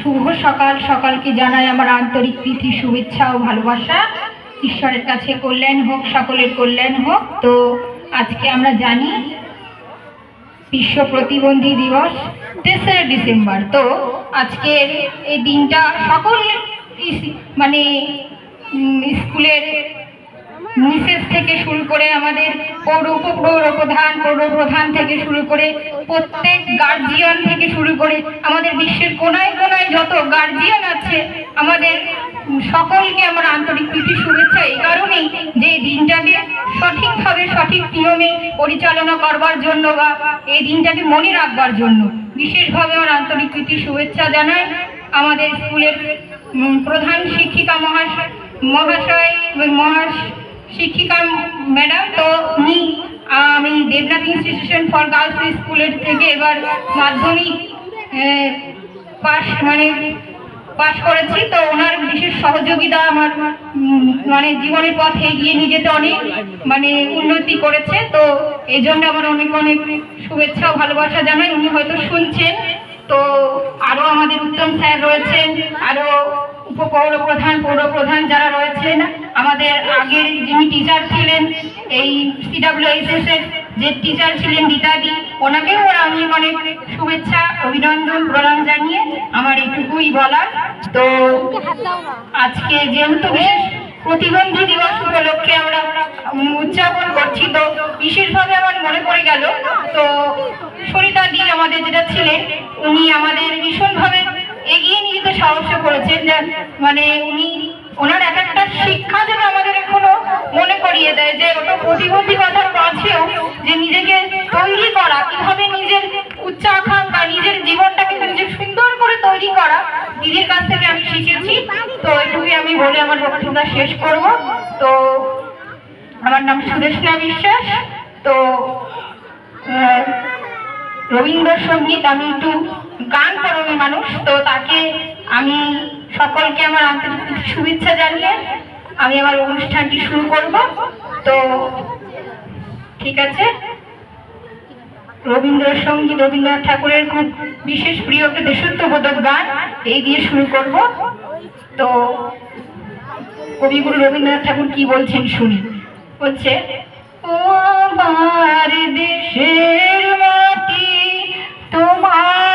শুভ সকাল। সকালকে জানাই আমার আন্তরিক প্রীতি, শুভেচ্ছা ও ভালোবাসা। ঈশ্বরের কাছে কল্যাণ হোক, সকলের কল্যাণ হোক। তো আজকে আমরা জানি বিশ্ব প্রতিবন্ধী দিবস 3 ডিসেম্বর। তো আজকের এই দিনটা সকল মানে স্কুলের মিসেস থেকে শুরু করে আমাদের পৌরপ্রধান থেকে শুরু করে প্রত্যেক গার্জিয়ান থেকে শুরু করে আমাদের বিশ্বের কোনায় কোনায় যত গার্জিয়ান আছে আমাদের সকলকে আমার আন্তরিক প্রীতি শুভেচ্ছা। এই কারণেই যে দিনটাকে সঠিকভাবে সঠিক নিয়মে পরিচালনা করবার জন্য বা এই দিনটাকে মনে রাখবার জন্য বিশেষভাবে আমার আন্তরিক প্রীতি শুভেচ্ছা জানাই আমাদের স্কুলের প্রধান শিক্ষিকা মহাশয় শিক্ষিকা ম্যাডাম। তো আমি দেবনাথ ইনস্টিটিউশন ফর গার্লস স্কুলের থেকে এবার মাধ্যমিক পাশ করেছি। তো ওনার বিশেষ সহযোগিতা আমার জীবনের পথে এগিয়ে নিয়ে যেতে অনেক উন্নতি করেছে। তো এই জন্য আমার অনেক অনেক শুভেচ্ছা ও ভালোবাসা জানাই। উনি হয়তো শুনছেন। তো আরও আমাদের উত্তম স্যার রয়েছেন, আরও পৌরপ্রধান যারা রয়েছেন, আমাদের আগের যিনি টিচার ছিলেন এই CWSS এর যে টিচার ছিলেন রীতাদি, ওনাকেও আমি অনেক শুভেচ্ছা অভিনন্দন প্রণাম জানিয়ে আমার এইটুকুই বলার। তো আজকে যেহেতু বিশেষ প্রতিবন্ধী দিবস উপলক্ষে আমরা উদযাপন করছি, তো বিশেষভাবে আমার মনে পড়ে গেল। তো সরিতাদি আমাদের যেটা ছিলেন, উনি আমাদের ভীষণভাবে এগিয়ে নিয়ে যেতে সাহায্য করেছেন। উনি ওনার এক একটা শিক্ষা যেন আমাদের এখনো মনে করিয়ে দেয় যে ওটা প্রতিবন্ধীকতার মাঝেও যে নিজেকে তৈরি করা, কিভাবে নিজের উচ্চাকাঙ্ক্ষা, নিজের জীবনটাকে নিজে সুন্দর করে তৈরি করা দিদির কাছ থেকে আমি শিখেছি। তো এটুকুই আমি বলে আমার বক্তৃতা শেষ করব। তো আমার নাম সুদেষ্ণা বিশ্বাস। তো রবীন্দ্রসঙ্গীত, আমি একটু গান পরমী মানুষ, তো তাকে আমি সকলকে আমার আন্তরিক শুভেচ্ছা জানিয়ে আমি আমার অনুষ্ঠানটি শুরু করব। তো ঠিক আছে, রবীন্দ্রসঙ্গীত রবীন্দ্রনাথ ঠাকুরের খুব বিশেষ প্রিয় একটা দেশাত্মবোধক গান, এই দিয়ে শুরু করব। তো কবিগুরু রবীন্দ্রনাথ ঠাকুর কি বলছেন শুনি। বলছে, ও আমার দেশের মাটি তোমার